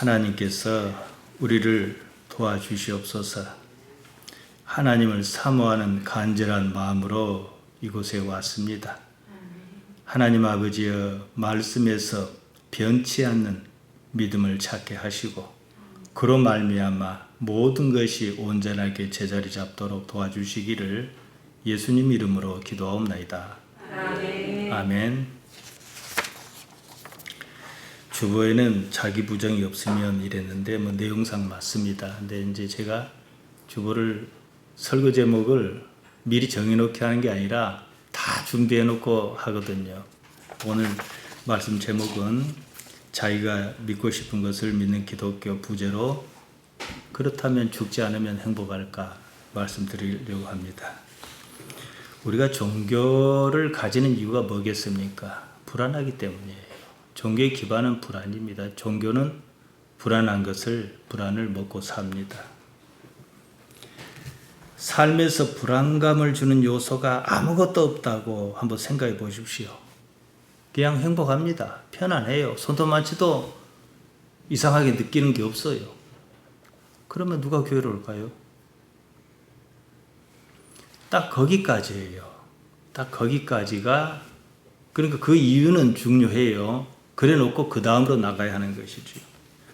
하나님께서 우리를 도와주시옵소서. 하나님을 사모하는 간절한 마음으로 이곳에 왔습니다. 하나님 아버지여, 말씀에서 변치 않는 믿음을 찾게 하시고 그로 말미암아 모든 것이 온전하게 제자리 잡도록 도와주시기를 예수님 이름으로 기도하옵나이다. 아멘. 아멘. 주보에는 자기 부정이 없으면 이랬는데 내용상 맞습니다. 근데 이제 제가 주보를 설교 제목을 미리 정해놓게 하는 게 아니라 다 준비해놓고 하거든요. 오늘 말씀 제목은 자기가 믿고 싶은 것을 믿는 기독교 부제로 그렇다면 죽지 않으면 행복할까 말씀드리려고 합니다. 우리가 종교를 가지는 이유가 뭐겠습니까? 불안하기 때문이에요. 종교의 기반은 불안입니다. 종교는 불안한 것을 불안을 먹고 삽니다. 삶에서 불안감을 주는 요소가 아무것도 없다고 한번 생각해 보십시오. 그냥 행복합니다. 편안해요. 손도 만져도 이상하게 느끼는 게 없어요. 그러면 누가 교회를 올까요? 딱 거기까지예요. 딱 거기까지가, 그러니까 그 이유는 중요해요. 그래 놓고 그 다음으로 나가야 하는 것이죠.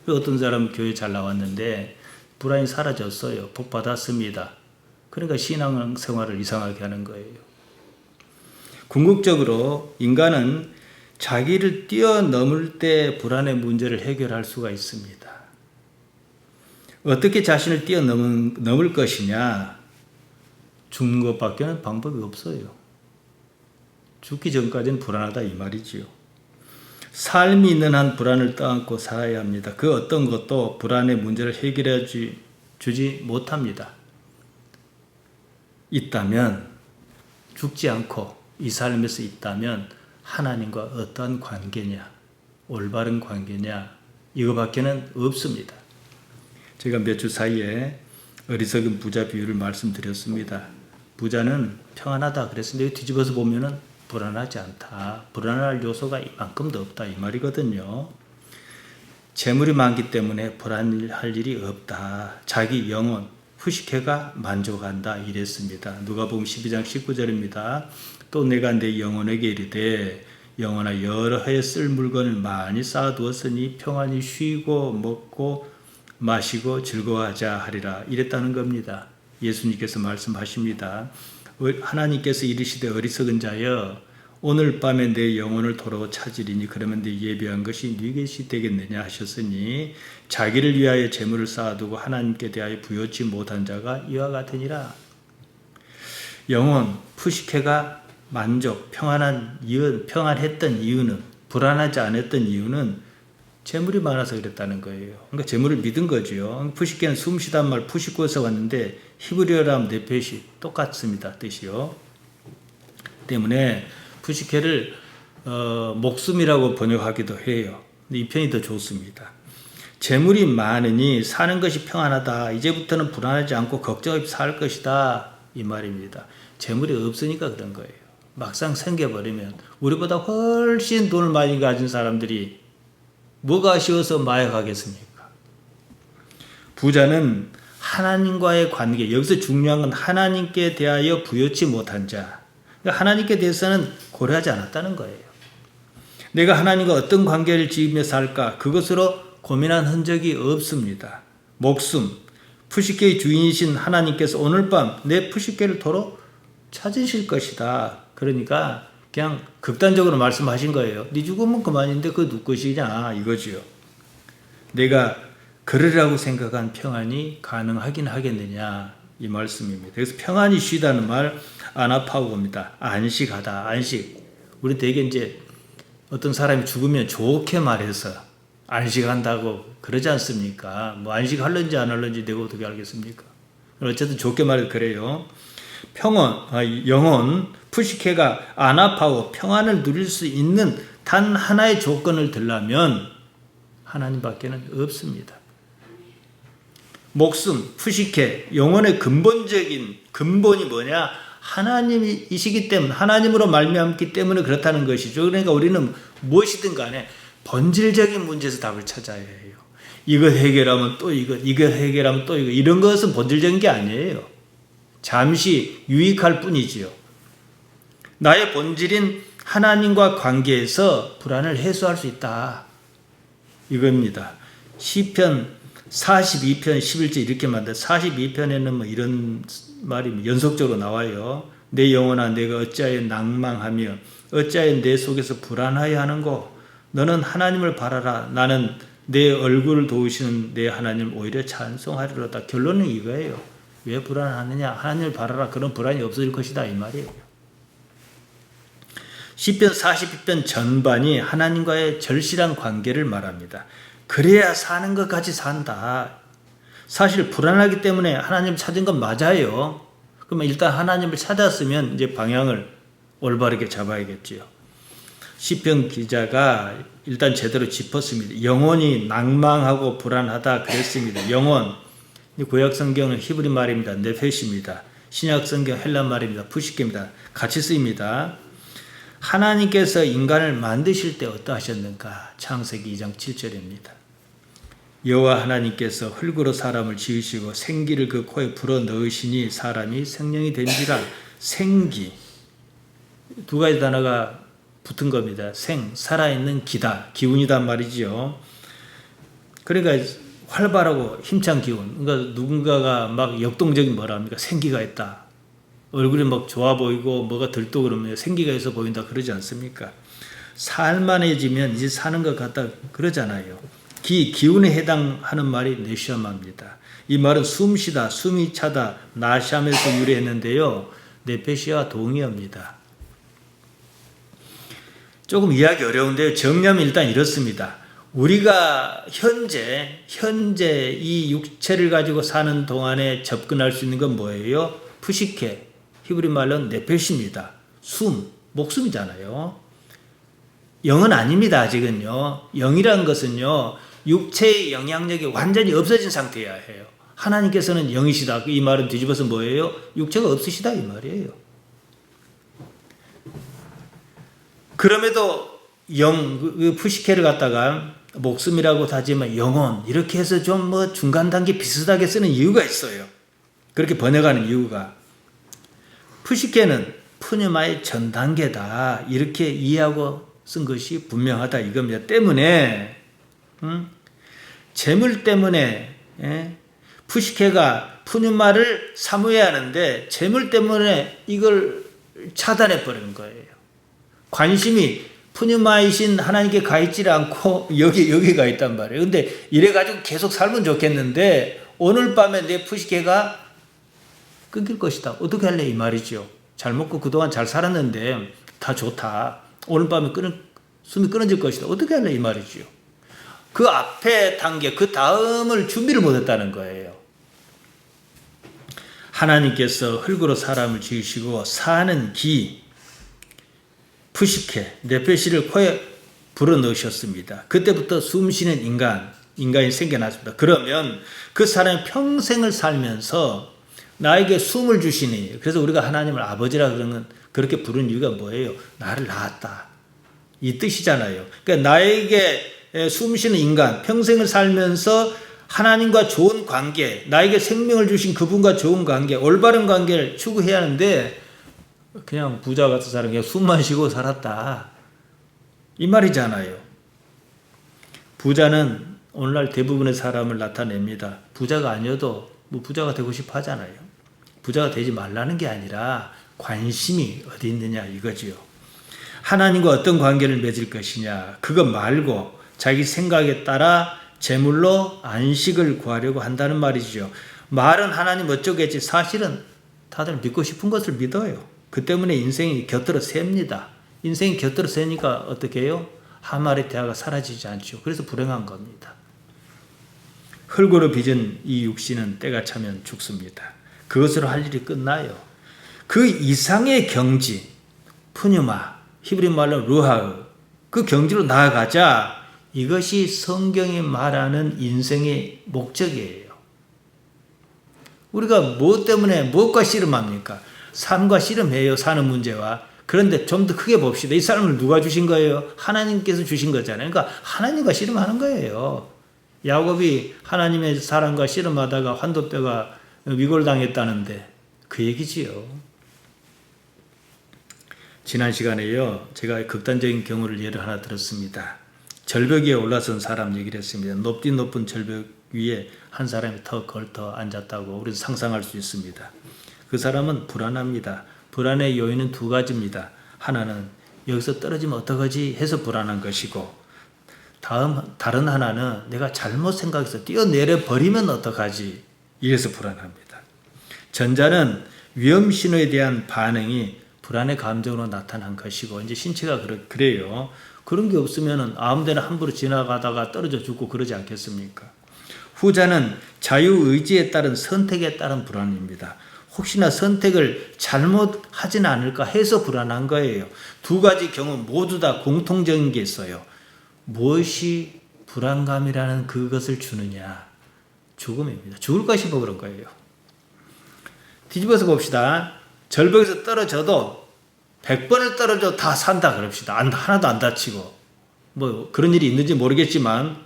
어떤 사람은 교회 잘 나왔는데 불안이 사라졌어요. 복 받았습니다. 그러니까 신앙생활을 이상하게 하는 거예요. 궁극적으로 인간은 자기를 뛰어넘을 때 불안의 문제를 해결할 수가 있습니다. 어떻게 자신을 뛰어넘을 것이냐? 죽는 것밖에는 방법이 없어요. 죽기 전까지는 불안하다 이 말이지요. 삶이 있는 한 불안을 떠안고 살아야 합니다. 그 어떤 것도 불안의 문제를 해결해 주지 못합니다. 있다면, 죽지 않고 이 삶에서 있다면 하나님과 어떠한 관계냐, 올바른 관계냐, 이거밖에는 없습니다. 제가 몇 주 사이에 어리석은 부자 비유를 말씀드렸습니다. 부자는 평안하다 그랬는데 뒤집어서 보면은 불안하지 않다. 불안할 요소가 이만큼도 없다 이 말이거든요. 재물이 많기 때문에 불안할 일이 없다. 자기 영혼, 후식해가 만족한다 이랬습니다. 누가복음 12장 19절입니다. 또 내가 내 영혼에게 이르되 영혼아 여러 해에 쓸 물건을 많이 쌓아두었으니 평안히 쉬고 먹고 마시고 즐거워하자 하리라 이랬다는 겁니다. 예수님께서 말씀하십니다. 하나님께서 이르시되 어리석은 자여 오늘 밤에 내 영혼을 도로 찾으리니 그러면 네 예비한 것이 네 것이 되겠느냐 하셨으니 자기를 위하여 재물을 쌓아두고 하나님께 대하여 부여치 못한 자가 이와 같으니라. 영혼, 푸시케가 만족, 평안했던 이유는, 불안하지 않았던 이유는 재물이 많아서 그랬다는 거예요. 그러니까 재물을 믿은 거죠. 푸시케는 숨쉬단 말 푸시코에서 왔는데 히브리어랑 네페시 똑같습니다. 뜻이요. 때문에 푸시케를 목숨이라고 번역하기도 해요. 근데 이 편이 더 좋습니다. 재물이 많으니 사는 것이 평안하다. 이제부터는 불안하지 않고 걱정 없이 살 것이다. 이 말입니다. 재물이 없으니까 그런 거예요. 막상 생겨버리면 우리보다 훨씬 돈을 많이 가진 사람들이 뭐가 아쉬워서 마약하겠습니까? 부자는 하나님과의 관계, 여기서 중요한 건 하나님께 대하여 부여치 못한 자. 그러니까 하나님께 대해서는 고려하지 않았다는 거예요. 내가 하나님과 어떤 관계를 지으며 살까? 그것으로 고민한 흔적이 없습니다. 목숨, 푸시케의 주인이신 하나님께서 오늘 밤 내 푸시케를 도로 찾으실 것이다. 그러니까 그냥 극단적으로 말씀하신 거예요. 네 죽으면 그만인데 그거 누구 것이냐 이거지요. 내가 그러라고 생각한 평안이 가능하긴 하겠느냐 이 말씀입니다. 그래서 평안히 쉬다는 말 아나파고입니다. 안식하다, 안식. 우리 되게 이제 어떤 사람이 죽으면 좋게 말해서 안식한다고 그러지 않습니까? 뭐 안식할런지 안 할런지 내가 어떻게 알겠습니까? 어쨌든 좋게 말해서 그래요. 영혼, 푸시케가 아나파오, 평안을 누릴 수 있는 단 하나의 조건을 들려면 하나님밖에는 없습니다. 목숨, 푸시케, 영혼의 근본이 뭐냐? 하나님이시기 때문에, 하나님으로 말미암기 때문에 그렇다는 것이죠. 그러니까 우리는 무엇이든 간에 본질적인 문제에서 답을 찾아야 해요. 이거 해결하면 또 이거 해결하면 또 이거. 이런 것은 본질적인 게 아니에요. 잠시 유익할 뿐이지요. 나의 본질인 하나님과 관계에서 불안을 해소할 수 있다. 이겁니다. 시편 42편 11절 이렇게 말합니다. 42편에는 뭐 이런 말이 연속적으로 나와요. 내 영혼아 내가 어찌하여 낭망하며 어찌하여 내 속에서 불안하여 하는고 너는 하나님을 바라라. 나는 내 얼굴을 도우시는 내 하나님을 오히려 찬송하리로다. 결론은 이거예요. 왜 불안하느냐? 하나님을 바라라. 그런 불안이 없어질 것이다. 이 말이에요. 시편 42편 전반이 하나님과의 절실한 관계를 말합니다. 그래야 사는 것 같이 산다. 사실 불안하기 때문에 하나님을 찾은 건 맞아요. 그러면 일단 하나님을 찾았으면 이제 방향을 올바르게 잡아야겠지요. 시편 기자가 일단 제대로 짚었습니다. 영혼이 낭망하고 불안하다 그랬습니다. 영혼, 구약 성경은 히브리 말입니다. 네페시입니다. 신약 성경 헬라 말입니다. 푸시케입니다. 같이 쓰입니다. 하나님께서 인간을 만드실 때 어떠하셨는가? 창세기 2장 7절입니다. 여호와 하나님께서 흙으로 사람을 지으시고 생기를 그 코에 불어 넣으시니 사람이 생명이 된지라. 생기, 두 가지 단어가 붙은 겁니다. 살아있는 기운이단 말이지요. 그러니까 활발하고 힘찬 기운. 그러니까 누군가가 막 역동적인 뭐라 합니까? 생기가 있다. 얼굴이 막 좋아 보이고 뭐가 들떠 그러면 생기가 있어 보인다 그러지 않습니까? 살만해지면 이제 사는 것 같다 그러잖아요. 기운에 해당하는 말이 네시아마입니다. 이 말은 숨쉬다, 숨이 차다, 나샴에서 유래했는데요. 네페시와 동의어입니다. 조금 이해하기 어려운데요. 정리하면 일단 이렇습니다. 우리가 현재 이 육체를 가지고 사는 동안에 접근할 수 있는 건 뭐예요? 푸시케, 히브리 말로는 네페시입니다. 목숨이잖아요. 영은 아닙니다. 아직은요. 영이라는 것은요. 육체의 영향력이 완전히 없어진 상태여야 해요. 하나님께서는 영이시다. 이 말은 뒤집어서 뭐예요? 육체가 없으시다 이 말이에요. 그럼에도 푸시케를 갖다가 목숨이라고 하지만 영혼 이렇게 해서 좀 뭐 중간 단계 비슷하게 쓰는 이유가 있어요. 그렇게 번역하는 이유가 푸시케는 푸뉴마의 전 단계다 이렇게 이해하고 쓴 것이 분명하다 이겁니다. 때문에 재물 때문에 푸시케가 푸뉴마를 사모해야 하는데 재물 때문에 이걸 차단해 버리는 거예요. 관심이 푸뉴마이신 하나님께 가 있지 않고 여기 가 있단 말이에요. 근데 이래가지고 계속 살면 좋겠는데 오늘 밤에 내 푸시케가 끊길 것이다. 어떻게 할래 이 말이죠. 잘 먹고 그동안 잘 살았는데 다 좋다. 오늘 밤에 숨이 끊어질 것이다. 어떻게 할래 이 말이죠. 그 앞에 단계 그 다음을 준비를 못했다는 거예요. 하나님께서 흙으로 사람을 지으시고 사는 푸시케, 네페시를 코에 불어넣으셨습니다. 그때부터 숨쉬는 인간이 생겨났습니다. 그러면 그 사람이 평생을 살면서 나에게 숨을 주시니, 그래서 우리가 하나님을 아버지라 그렇게 부르는 이유가 뭐예요? 나를 낳았다. 이 뜻이잖아요. 그러니까 나에게 숨쉬는 인간, 평생을 살면서 하나님과 좋은 관계, 나에게 생명을 주신 그분과 좋은 관계, 올바른 관계를 추구해야 하는데 그냥 부자 같은 사람이 그냥 숨만 쉬고 살았다. 이 말이잖아요. 부자는 오늘날 대부분의 사람을 나타냅니다. 부자가 아니어도 뭐 부자가 되고 싶어 하잖아요. 부자가 되지 말라는 게 아니라 관심이 어디 있느냐 이거지요. 하나님과 어떤 관계를 맺을 것이냐 그거 말고 자기 생각에 따라 재물로 안식을 구하려고 한다는 말이죠. 말은 하나님 어쩌겠지 사실은 다들 믿고 싶은 것을 믿어요. 그 때문에 인생이 곁들어 셉니다. 인생이 곁들어 세니까 어떻게 해요? 하말의 대화가 사라지지 않죠. 그래서 불행한 겁니다. 흙으로 빚은 이 육신은 때가 차면 죽습니다. 그것으로 할 일이 끝나요. 그 이상의 경지, 푸뉴마, 히브리 말로 루하흐, 그 경지로 나아가자. 이것이 성경이 말하는 인생의 목적이에요. 우리가 무엇 때문에 무엇과 씨름합니까? 삶과 씨름해요. 사는 문제와. 그런데 좀 더 크게 봅시다. 이 삶을 누가 주신 거예요? 하나님께서 주신 거잖아요. 그러니까 하나님과 씨름하는 거예요. 야곱이 하나님의 사랑과 씨름하다가 환도뼈가 위골당했다는데 그 얘기지요. 지난 시간에요, 제가 극단적인 경우를 예를 하나 들었습니다. 절벽 위에 올라선 사람 얘기를 했습니다. 높은 절벽 위에 한 사람이 더 걸터 앉았다고 우리도 상상할 수 있습니다. 그 사람은 불안합니다. 불안의 요인은 두 가지입니다. 하나는 여기서 떨어지면 어떡하지 해서 불안한 것이고, 다른 하나는 내가 잘못 생각해서 뛰어내려 버리면 어떡하지 이래서 불안합니다. 전자는 위험 신호에 대한 반응이 불안의 감정으로 나타난 것이고, 이제 신체가 그래요. 그런 게 없으면 아무데나 함부로 지나가다가 떨어져 죽고 그러지 않겠습니까? 후자는 자유의지에 따른 선택에 따른 불안입니다. 혹시나 선택을 잘못하진 않을까 해서 불안한 거예요. 두 가지 경우 모두 다 공통적인 게 있어요. 무엇이 불안감이라는 그것을 주느냐? 죽음입니다. 죽을까 싶어 그런 거예요. 뒤집어서 봅시다. 절벽에서 떨어져도 100번을 떨어져 다 산다 그럽시다. 하나도 안 다치고. 뭐 그런 일이 있는지 모르겠지만,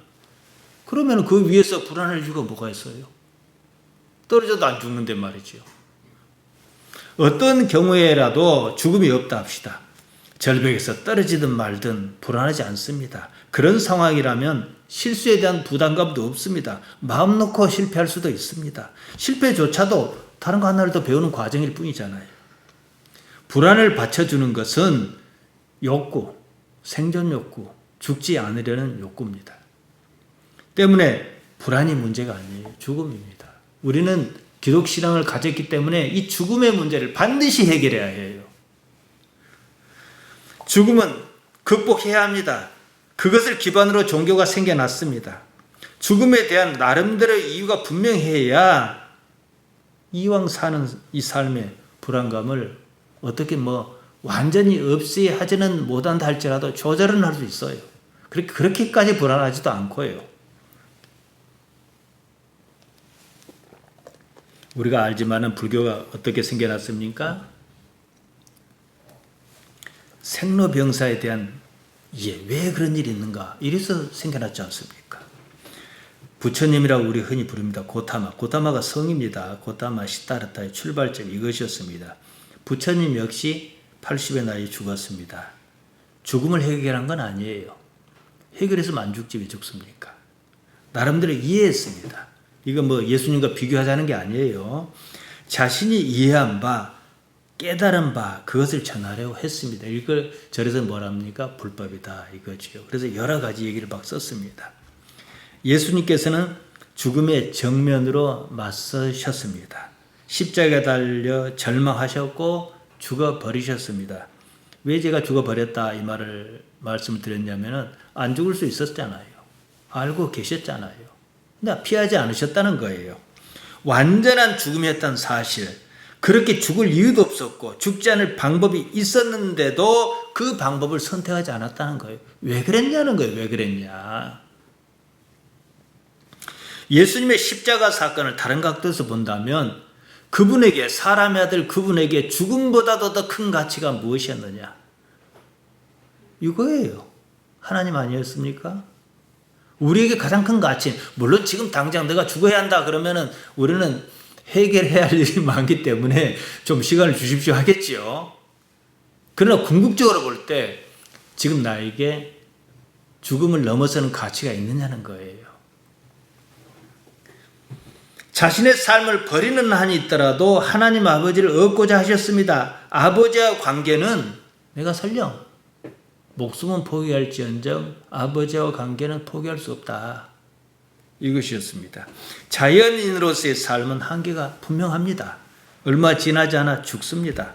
그러면 그 위에서 불안할 이유가 뭐가 있어요? 떨어져도 안 죽는데 말이죠. 어떤 경우에라도 죽음이 없다 합시다. 절벽에서 떨어지든 말든 불안하지 않습니다. 그런 상황이라면 실수에 대한 부담감도 없습니다. 마음 놓고 실패할 수도 있습니다. 실패조차도 다른 거 하나를 더 배우는 과정일 뿐이잖아요. 불안을 받쳐주는 것은 욕구, 생존 욕구, 죽지 않으려는 욕구입니다. 때문에 불안이 문제가 아니에요. 죽음입니다. 우리는 기독신앙을 가졌기 때문에 이 죽음의 문제를 반드시 해결해야 해요. 죽음은 극복해야 합니다. 그것을 기반으로 종교가 생겨났습니다. 죽음에 대한 나름대로의 이유가 분명해야 이왕 사는 이 삶의 불안감을 어떻게 완전히 없이 하지는 못한다 할지라도 조절은 할 수 있어요. 그렇게까지 불안하지도 않고요. 우리가 알지만은 불교가 어떻게 생겨났습니까? 생로병사에 대한 왜 그런 일이 있는가? 이래서 생겨났지 않습니까? 부처님이라고 우리 흔히 부릅니다. 고타마가 성입니다. 고타마 시타르타의 출발점 이것이었습니다. 부처님 역시 80의 나이에 죽었습니다. 죽음을 해결한 건 아니에요. 해결했으면 안 죽지 왜 죽습니까? 나름대로 이해했습니다. 이거 예수님과 비교하자는 게 아니에요. 자신이 이해한 바, 깨달은 바, 그것을 전하려고 했습니다. 이걸 절에서 뭐랍니까? 불법이다 이거지요. 그래서 여러 가지 얘기를 막 썼습니다. 예수님께서는 죽음의 정면으로 맞서셨습니다. 십자가에 달려 절망하셨고 죽어버리셨습니다. 왜 제가 죽어버렸다 이 말씀을 드렸냐면은 안 죽을 수 있었잖아요. 알고 계셨잖아요. 근데 피하지 않으셨다는 거예요. 완전한 죽음이었다는 사실, 그렇게 죽을 이유도 없었고 죽지 않을 방법이 있었는데도 그 방법을 선택하지 않았다는 거예요. 왜 그랬냐는 거예요. 왜 그랬냐. 예수님의 십자가 사건을 다른 각도에서 본다면 그분에게, 사람의 아들 그분에게 죽음보다도 더 큰 가치가 무엇이었느냐? 이거예요. 하나님 아니었습니까? 우리에게 가장 큰 가치, 물론 지금 당장 내가 죽어야 한다 그러면은 우리는 해결해야 할 일이 많기 때문에 좀 시간을 주십시오 하겠지요. 그러나 궁극적으로 볼 때 지금 나에게 죽음을 넘어서는 가치가 있느냐는 거예요. 자신의 삶을 버리는 한이 있더라도 하나님 아버지를 얻고자 하셨습니다. 아버지와 관계는 내가 설령 목숨은 포기할지언정 아버지와 관계는 포기할 수 없다. 이것이었습니다. 자연인으로서의 삶은 한계가 분명합니다. 얼마 지나지 않아 죽습니다.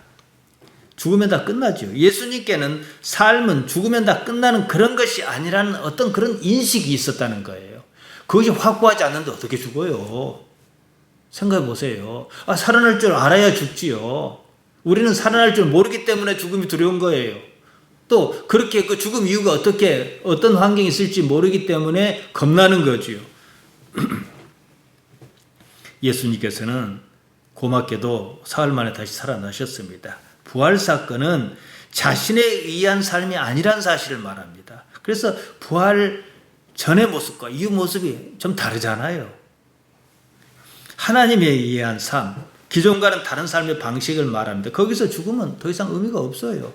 죽으면 다 끝나죠. 예수님께는 삶은 죽으면 다 끝나는 그런 것이 아니라는 어떤 그런 인식이 있었다는 거예요. 그것이 확고하지 않는데 어떻게 죽어요? 생각해 보세요. 살아날 줄 알아야 죽지요. 우리는 살아날 줄 모르기 때문에 죽음이 두려운 거예요. 또 그렇게 그 죽음 이유가 어떤 환경이 있을지 모르기 때문에 겁나는 거지요. 예수님께서는 고맙게도 사흘 만에 다시 살아나셨습니다. 부활 사건은 자신에 의한 삶이 아니란 사실을 말합니다. 그래서 부활 전의 모습과 이 모습이 좀 다르잖아요. 하나님에 의한 삶, 기존과는 다른 삶의 방식을 말합니다. 거기서 죽으면 더 이상 의미가 없어요.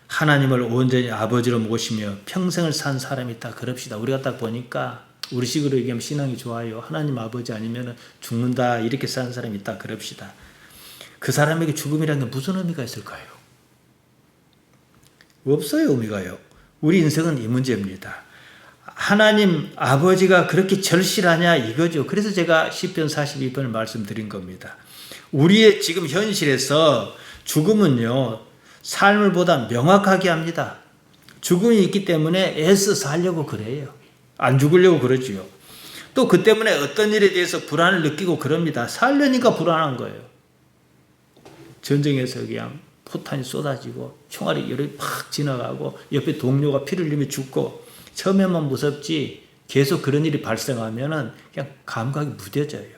하나님을 온전히 아버지로 모시며 평생을 산 사람이 있다 그럽시다. 우리가 딱 보니까 우리식으로 얘기하면 신앙이 좋아요. 하나님 아버지 아니면 죽는다 이렇게 사는 사람이 있다 그럽시다. 그 사람에게 죽음이라는 게 무슨 의미가 있을까요? 없어요. 의미가요. 우리 인생은 이 문제입니다. 하나님 아버지가 그렇게 절실하냐 이거죠. 그래서 제가 시편 42편을 말씀드린 겁니다. 우리의 지금 현실에서 죽음은요, 삶을 보다 명확하게 합니다. 죽음이 있기 때문에 애써 살려고 그래요. 안 죽으려고 그러지요. 또 그 때문에 어떤 일에 대해서 불안을 느끼고 그럽니다. 살려니까 불안한 거예요. 전쟁에서 그냥 포탄이 쏟아지고 총알이 여러 팍 지나가고 옆에 동료가 피를 흘리며 죽고 처음에만 무섭지 계속 그런 일이 발생하면은 그냥 감각이 무뎌져요.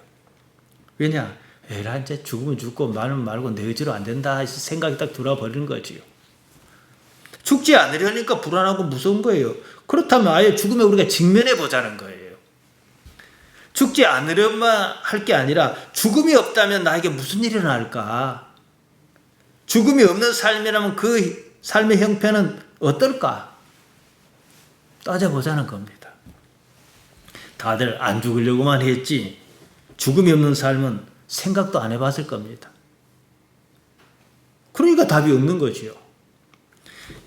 왜냐? 에라 이제 죽으면 죽고 말면 말고 내 의지로 안 된다 생각이 딱 들어버리는 거지요. 죽지 않으려니까 불안하고 무서운 거예요. 그렇다면 아예 죽음에 우리가 직면해 보자는 거예요. 죽지 않으려만 할 게 아니라 죽음이 없다면 나에게 무슨 일이 일어날까? 죽음이 없는 삶이라면 그 삶의 형편은 어떨까? 따져보자는 겁니다. 다들 안 죽으려고만 했지 죽음이 없는 삶은 생각도 안 해봤을 겁니다. 그러니까 답이 없는 거지요.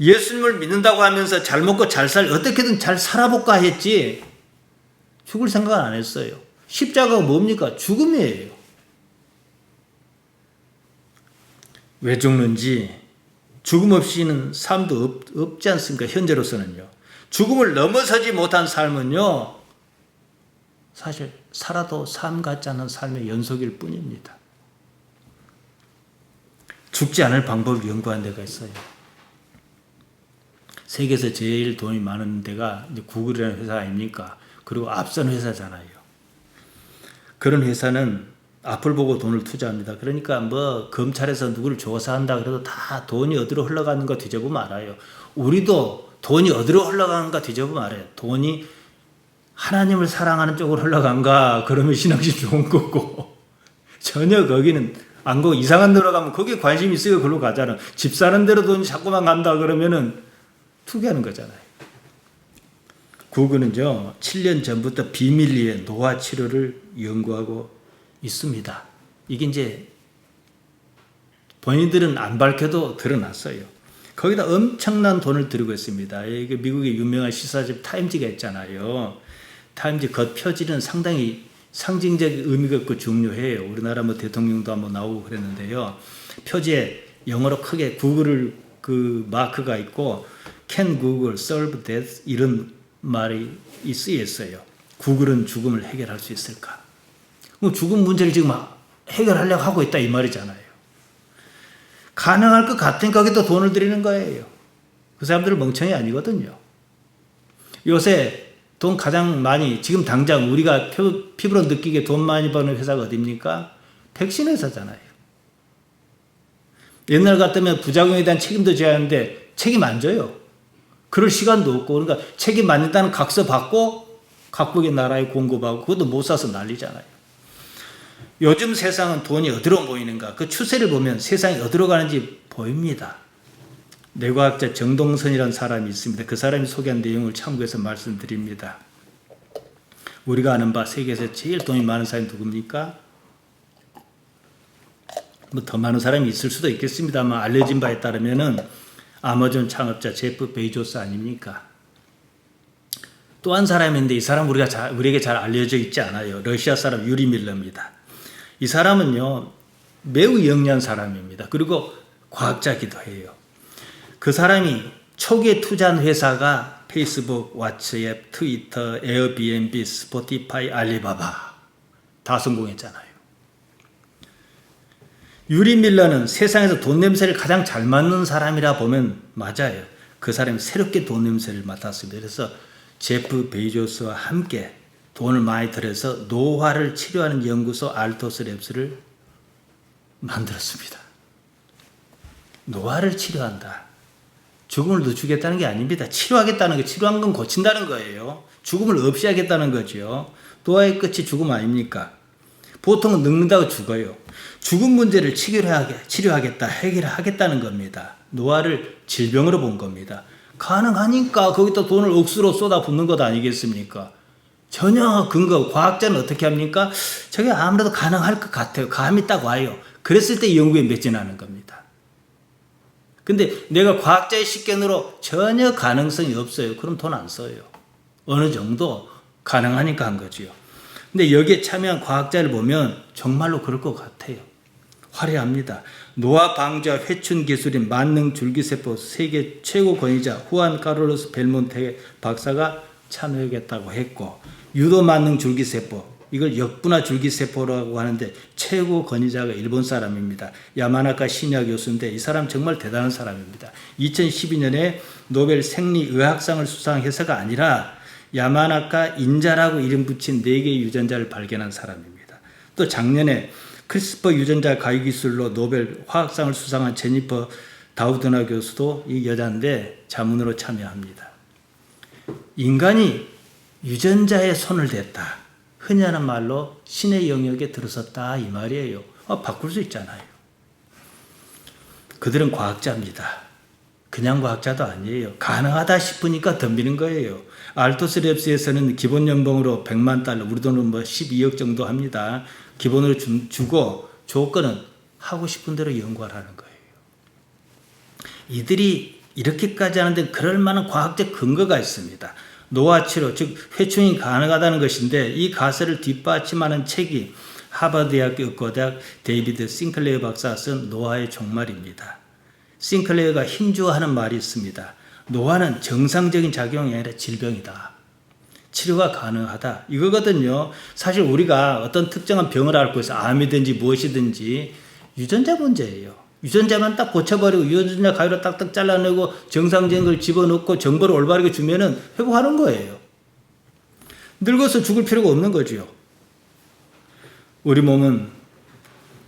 예수님을 믿는다고 하면서 잘 먹고 잘 어떻게든 잘 살아볼까 했지 죽을 생각은 안 했어요. 십자가가 뭡니까? 죽음이에요. 왜 죽는지 죽음 없이는 삶도 없지 않습니까? 현재로서는요. 죽음을 넘어서지 못한 삶은요, 사실 살아도 삶 같지 않은 삶의 연속일 뿐입니다. 죽지 않을 방법을 연구한 데가 있어요. 세계에서 제일 돈이 많은 데가 구글이라는 회사 아닙니까? 그리고 앞선 회사잖아요. 그런 회사는 앞을 보고 돈을 투자합니다. 그러니까 뭐 검찰에서 누구를 조사한다 그래도 다 돈이 어디로 흘러가는 거 뒤져보면 알아요. 우리도 돈이 어디로 흘러가는가 뒤져보면 알아요. 돈이 하나님을 사랑하는 쪽으로 흘러간가 그러면 신앙심 좋은 거고 전혀 거기는 안 가고 이상한 데로 가면 거기에 관심이 있어요. 그걸로 가잖아. 집 사는 데로 돈이 자꾸만 간다 그러면은 투기하는 거잖아요. 구글은요 7년 전부터 비밀리에 노화 치료를 연구하고 있습니다. 이게 이제 본인들은 안 밝혀도 드러났어요. 거기다 엄청난 돈을 들이고 있습니다. 이게 미국의 유명한 시사집 타임지가 있잖아요. 타임지 겉 표지는 상당히 상징적 의미가 있고 중요해요. 우리나라 뭐 대통령도 한번 나오고 그랬는데요. 표지에 영어로 크게 구글을 그 마크가 있고 Can Google solve death? 이런 말이 쓰여 있어요. 구글은 죽음을 해결할 수 있을까? 죽음 문제를 지금 해결하려고 하고 있다 이 말이잖아요. 가능할 것 같으니까 거기다 돈을 들이는 거예요. 그 사람들은 멍청이 아니거든요. 요새 돈 가장 많이 지금 당장 우리가 피부로 느끼게 돈 많이 버는 회사가 어디입니까? 백신 회사잖아요. 옛날 같으면 부작용에 대한 책임도 져야 하는데 책임 안 져요. 그럴 시간도 없고 그러니까 책임 안 진다는 각서 받고 각국의 나라에 공급하고 그것도 못 사서 난리잖아요. 요즘 세상은 돈이 어디로 모이는가 그 추세를 보면 세상이 어디로 가는지 보입니다. 뇌과학자 정동선이라는 사람이 있습니다. 그 사람이 소개한 내용을 참고해서 말씀드립니다. 우리가 아는 바 세계에서 제일 돈이 많은 사람이 누굽니까? 뭐 더 많은 사람이 있을 수도 있겠습니다만 알려진 바에 따르면은 아마존 창업자 제프 베이조스 아닙니까? 또 한 사람인데 이 사람 우리에게 잘 알려져 있지 않아요. 러시아 사람 유리 밀러입니다. 이 사람은요 매우 영리한 사람입니다. 그리고 과학자기도 해요. 그 사람이 초기에 투자한 회사가 페이스북, 왓츠앱, 트위터, 에어비앤비, 스포티파이, 알리바바 다 성공했잖아요. 유리 밀러는 세상에서 돈 냄새를 가장 잘 맡는 사람이라 보면 맞아요. 그 사람이 새롭게 돈 냄새를 맡았습니다. 그래서 제프 베이조스와 함께 돈을 많이 들여서 노화를 치료하는 연구소 알토스 랩스를 만들었습니다. 노화를 치료한다. 죽음을 늦추겠다는 게 아닙니다. 치료하겠다는 거, 치료한 건 고친다는 거예요. 죽음을 없이 하겠다는 거죠. 노아의 끝이 죽음 아닙니까? 보통은 늙는다고 죽어요. 죽음 문제를 치료하겠다, 해결하겠다는 겁니다. 노아를 질병으로 본 겁니다. 가능하니까 거기다 돈을 억수로 쏟아붓는 것 아니겠습니까? 전혀 과학자는 어떻게 합니까? 저게 아무래도 가능할 것 같아요. 감이 딱 와요. 그랬을 때 연구에 매진하는 겁니다. 근데 내가 과학자의 식견으로 전혀 가능성이 없어요. 그럼 돈 안 써요. 어느 정도 가능하니까 한 거지요. 근데 여기에 참여한 과학자를 보면 정말로 그럴 것 같아요. 화려합니다. 노화 방지와 회춘 기술인 만능 줄기세포 세계 최고 권위자 후안 카를로스 벨몬테 박사가 참여하겠다고 했고, 유도 만능 줄기세포, 이걸 역분화 줄기세포라고 하는데 최고 권위자가 일본 사람입니다. 야마나카 시냐 교수인데 이 사람 정말 대단한 사람입니다. 2012년에 노벨 생리의학상을 수상해서가 아니라 야마나카 인자라고 이름 붙인 4개의 유전자를 발견한 사람입니다. 또 작년에 크리스퍼 유전자 가위 기술로 노벨 화학상을 수상한 제니퍼 다우드나 교수도 이 여자인데 자문으로 참여합니다. 인간이 유전자에 손을 댔다. 흔히 하는 말로 신의 영역에 들어섰다 이 말이에요. 바꿀 수 있잖아요. 그들은 과학자입니다. 그냥 과학자도 아니에요. 가능하다 싶으니까 덤비는 거예요. 알토스랩스에서는 기본 연봉으로 100만 달러, 우리 돈으로 12억 정도 합니다. 기본으로 주고 조건은 하고 싶은 대로 연구하라는 거예요. 이들이 이렇게까지 하는데 그럴 만한 과학적 근거가 있습니다. 노화 치료, 즉 회춘이 가능하다는 것인데 이 가설을 뒷받침하는 책이 하버드대학교 의과대학 데이비드 싱클레어 박사가 쓴 노화의 종말입니다. 싱클레어가 힘주어하는 말이 있습니다. 노화는 정상적인 작용이 아니라 질병이다. 치료가 가능하다. 이거거든요. 사실 우리가 어떤 특정한 병을 앓고 있어 암이든지 무엇이든지 유전자 문제예요. 유전자만 딱 고쳐버리고 유전자 가위로 딱딱 잘라내고 정상적인 걸 집어넣고 정보를 올바르게 주면은 회복하는 거예요. 늙어서 죽을 필요가 없는 거죠. 우리 몸은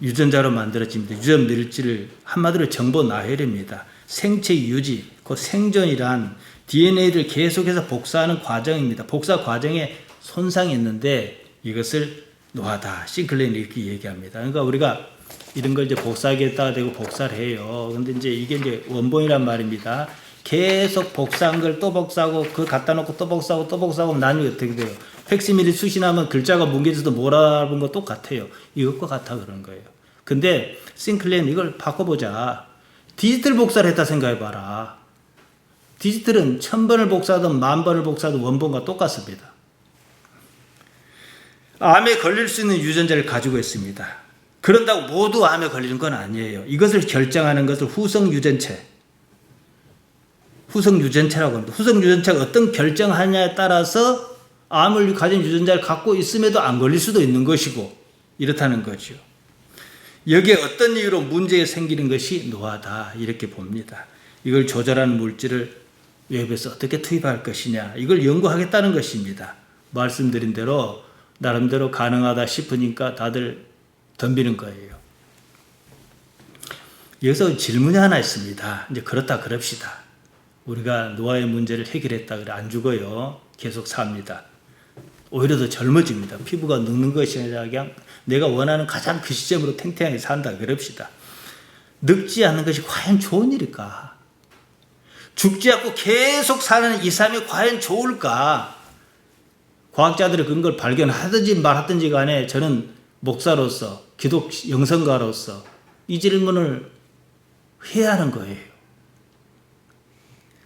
유전자로 만들어집니다. 유전 물질을 한마디로 정보 나열입니다. 생체 유지, 그 생존이란 DNA를 계속해서 복사하는 과정입니다. 복사 과정에 손상이 있는데 이것을 노화다. 싱클레어는 이렇게 얘기합니다. 그러니까 우리가 이런 걸 이제 복사하겠다가 되고 복사를 해요. 근데 이제 이게 이제 원본이란 말입니다. 계속 복사한 걸 또 복사하고 그걸 갖다 놓고 또 복사하고 또 복사하고 나중에 어떻게 돼요? 팩시밀리 수신하면 글자가 뭉개져도 못 알아본 거 똑같아요. 이것과 같아 그런 거예요. 근데 싱클레어는 이걸 바꿔보자. 디지털 복사를 했다 생각해봐라. 디지털은 1000번을 복사하든 10,000번을 복사하든 원본과 똑같습니다. 암에 걸릴 수 있는 유전자를 가지고 있습니다. 그런다고 모두 암에 걸리는 건 아니에요. 이것을 결정하는 것을 후성 유전체라고 합니다. 후성 유전체가 어떤 결정하냐에 따라서 암을 가진 유전자를 갖고 있음에도 안 걸릴 수도 있는 것이고 이렇다는 거죠. 여기에 어떤 이유로 문제가 생기는 것이 노화다 이렇게 봅니다. 이걸 조절하는 물질을 외부에서 어떻게 투입할 것이냐 이걸 연구하겠다는 것입니다. 말씀드린 대로 나름대로 가능하다 싶으니까 다들 덤비는 거예요. 여기서 질문이 하나 있습니다. 이제 그렇다 그럽시다. 우리가 노화의 문제를 해결했다 그래 안 죽어요. 계속 삽니다. 오히려 더 젊어집니다. 피부가 늙는 것이 아니라 그냥 내가 원하는 가장 그 시점으로 탱탱하게 산다 그럽시다. 늙지 않는 것이 과연 좋은 일일까? 죽지 않고 계속 사는 이 삶이 과연 좋을까? 과학자들이 그런 걸 발견하든지 말하든지 간에 저는 목사로서 기독 영성가로서 이 질문을 해야 하는 거예요.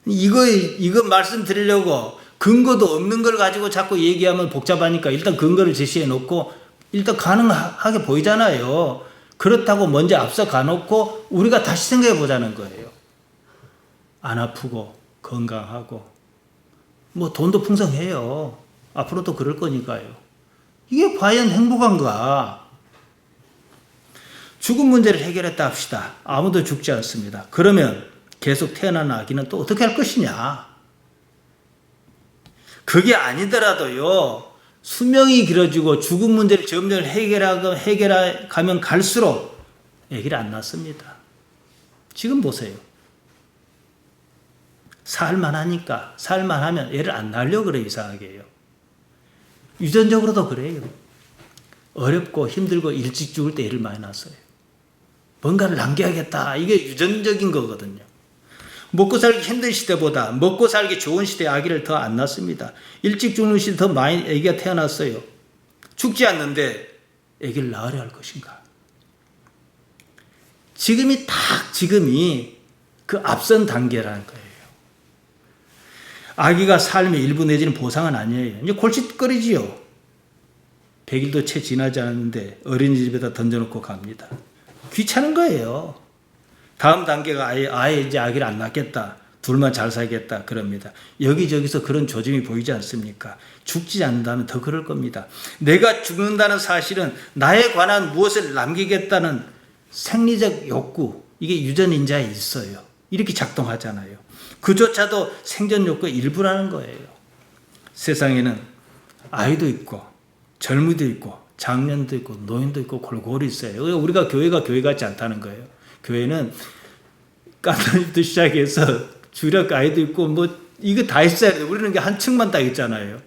이거 말씀드리려고 근거도 없는 걸 가지고 자꾸 얘기하면 복잡하니까 일단 근거를 제시해 놓고 일단 가능하게 보이잖아요. 그렇다고 먼저 앞서 가놓고 우리가 다시 생각해 보자는 거예요. 안 아프고 건강하고 뭐 돈도 풍성해요. 앞으로도 그럴 거니까요. 이게 과연 행복한가? 죽음 문제를 해결했다 합시다. 아무도 죽지 않습니다. 그러면 계속 태어나는 아기는 또 어떻게 할 것이냐? 그게 아니더라도요. 수명이 길어지고 죽음 문제를 점점 해결하면 갈수록 아기를 안 낳습니다. 지금 보세요. 살만하니까, 살만하면 애를 안 낳으려고 그래, 이상하게요. 유전적으로도 그래요. 어렵고 힘들고 일찍 죽을 때 애를 많이 낳았어요. 뭔가를 남겨야겠다. 이게 유전적인 거거든요. 먹고 살기 힘든 시대보다 먹고 살기 좋은 시대에 아기를 더 안 낳습니다. 일찍 죽는 시대 더 많이 아기가 태어났어요. 죽지 않는데 아기를 낳으려 할 것인가? 지금이 그 앞선 단계라는 거예요. 아기가 삶의 일부 내지는 보상은 아니에요. 이제 골칫거리지요. 100일도 채 지나지 않았는데 어린이집에다 던져놓고 갑니다. 귀찮은 거예요. 다음 단계가 아예 이제 아기를 안 낳겠다. 둘만 잘 살겠다. 그럽니다. 여기저기서 그런 조짐이 보이지 않습니까? 죽지 않는다면 더 그럴 겁니다. 내가 죽는다는 사실은 나에 관한 무엇을 남기겠다는 생리적 욕구, 이게 유전인자에 있어요. 이렇게 작동하잖아요. 그조차도 생존 욕구의 일부라는 거예요. 세상에는 아이도 있고 젊이도 있고 장년도 있고 노인도 있고 골고루 있어요. 우리가 교회가 교회 같지 않다는 거예요. 교회는 까나님도 시작해서 주력 아이도 있고 이거 다 있어야 돼요. 우리는 한 층만 딱 있잖아요.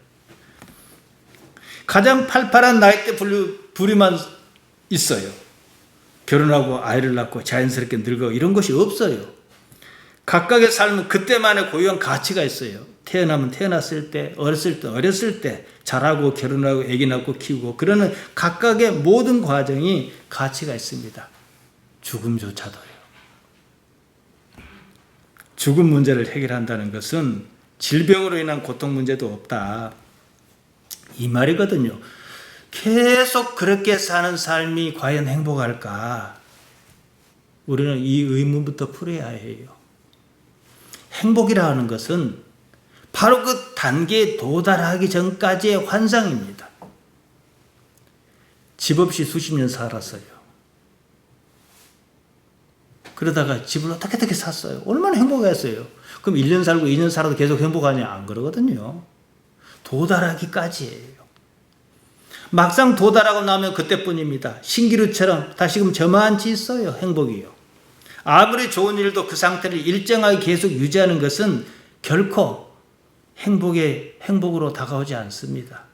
가장 팔팔한 나이대 부류만 있어요. 결혼하고 아이를 낳고 자연스럽게 늙어 이런 것이 없어요. 각각의 삶은 그때만의 고유한 가치가 있어요. 태어나면 태어났을 때, 어렸을 때 자라고 결혼하고 아기 낳고 키우고 그러는 각각의 모든 과정이 가치가 있습니다. 죽음조차도요. 죽음 문제를 해결한다는 것은 질병으로 인한 고통 문제도 없다. 이 말이거든요. 계속 그렇게 사는 삶이 과연 행복할까? 우리는 이 의문부터 풀어야 해요. 행복이라 하는 것은 바로 그 단계에 도달하기 전까지의 환상입니다. 집 없이 수십 년 살았어요. 그러다가 집을 어떻게 샀어요. 얼마나 행복했어요. 그럼 1년 살고 2년 살아도 계속 행복하냐? 안 그러거든요. 도달하기까지예요. 막상 도달하고 나면 그때뿐입니다. 신기루처럼 다시금 저만치 있어요. 행복이요. 아무리 좋은 일도 그 상태를 일정하게 계속 유지하는 것은 결코 행복으로 다가오지 않습니다.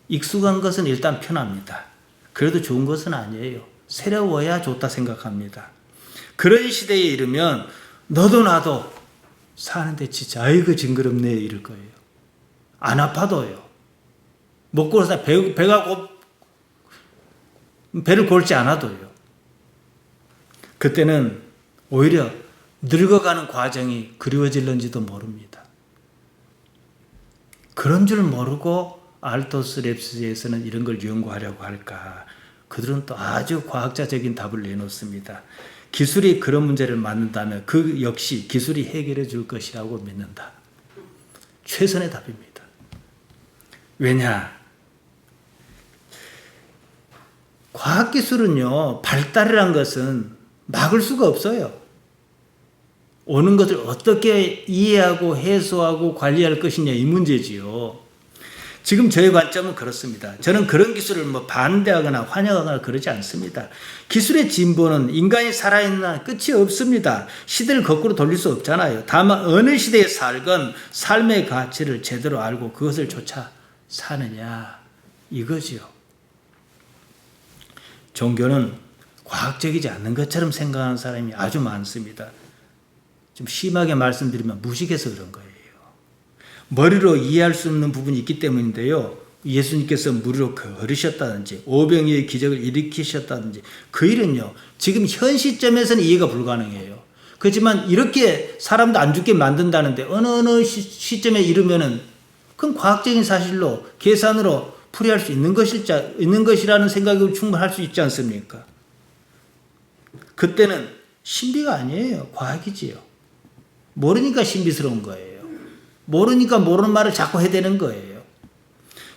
익숙한 것은 일단 편합니다. 그래도 좋은 것은 아니에요. 새로워야 좋다 생각합니다. 그런 시대에 이르면 너도 나도 사는데 진짜 아이고 징그럽네 이럴 거예요. 안 아파도요. 먹고 사 배를 골지 않아도요. 그때는 오히려 늙어가는 과정이 그리워질는지도 모릅니다. 그런 줄 모르고 알토스 랩스에서는 이런 걸 연구하려고 할까? 그들은 또 아주 과학자적인 답을 내놓습니다. 기술이 그런 문제를 만든다면 그 역시 기술이 해결해 줄 것이라고 믿는다. 최선의 답입니다. 왜냐? 과학기술은요, 발달이란 것은 막을 수가 없어요. 오는 것을 어떻게 이해하고 해소하고 관리할 것이냐 이 문제지요. 지금 저의 관점은 그렇습니다. 저는 그런 기술을 반대하거나 환영하거나 그러지 않습니다. 기술의 진보는 인간이 살아있는 한 끝이 없습니다. 시대를 거꾸로 돌릴 수 없잖아요. 다만 어느 시대에 살건 삶의 가치를 제대로 알고 그것을 쫓아 사느냐 이거지요. 종교는 과학적이지 않는 것처럼 생각하는 사람이 아주 많습니다. 좀 심하게 말씀드리면 무식해서 그런 거예요. 머리로 이해할 수 없는 부분이 있기 때문인데요. 예수님께서 무리로 걸으셨다든지 오병이의 기적을 일으키셨다든지 그 일은요. 지금 현 시점에서는 이해가 불가능해요. 그렇지만 이렇게 사람도 안 죽게 만든다는데 어느 시점에 이르면은 그건 과학적인 사실로 계산으로 풀이할 수 있는 것이라는 생각을 충분할 수 있지 않습니까? 그때는 신비가 아니에요. 과학이지요. 모르니까 신비스러운 거예요. 모르니까 모르는 말을 자꾸 해대는 거예요.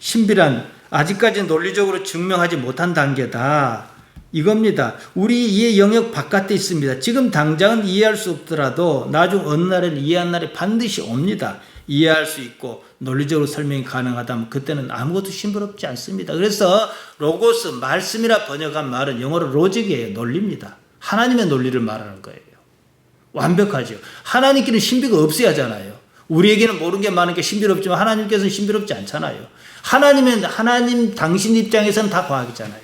신비란 아직까지 논리적으로 증명하지 못한 단계다. 이겁니다. 우리 이해 영역 바깥에 있습니다. 지금 당장은 이해할 수 없더라도 나중 어느 날에는 이해한 날이 반드시 옵니다. 이해할 수 있고 논리적으로 설명이 가능하다면 그때는 아무것도 신비롭지 않습니다. 그래서 로고스, 말씀이라 번역한 말은 영어로 로직이에요. 논리입니다. 하나님의 논리를 말하는 거예요. 완벽하죠. 하나님께는 신비가 없어야 하잖아요. 우리에게는 모르는 게 많은 게 신비롭지만 하나님께서는 신비롭지 않잖아요. 하나님 당신 입장에서는 다 과학이잖아요.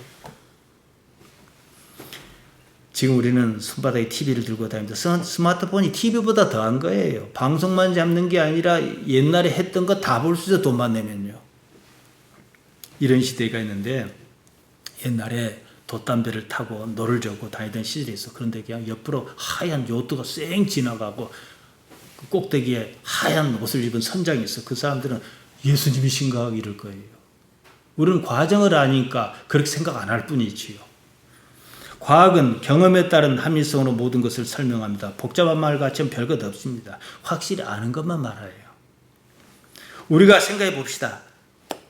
지금 우리는 손바닥에 TV를 들고 다닙니다. 스마트폰이 TV보다 더한 거예요. 방송만 잡는 게 아니라 옛날에 했던 거 다 볼 수 있어, 돈만 내면요. 이런 시대가 있는데 옛날에 돛담배를 타고 노를 젓고 다니던 시절이 있어. 그런데 그냥 옆으로 하얀 요트가 쌩 지나가고 그 꼭대기에 하얀 옷을 입은 선장이 있어. 그 사람들은 예수님이신가 이럴 거예요. 우리는 과정을 아니까 그렇게 생각 안 할 뿐이지요. 과학은 경험에 따른 합리성으로 모든 것을 설명합니다. 복잡한 말 같지는 별것 없습니다. 확실히 아는 것만 말해요. 우리가 생각해 봅시다.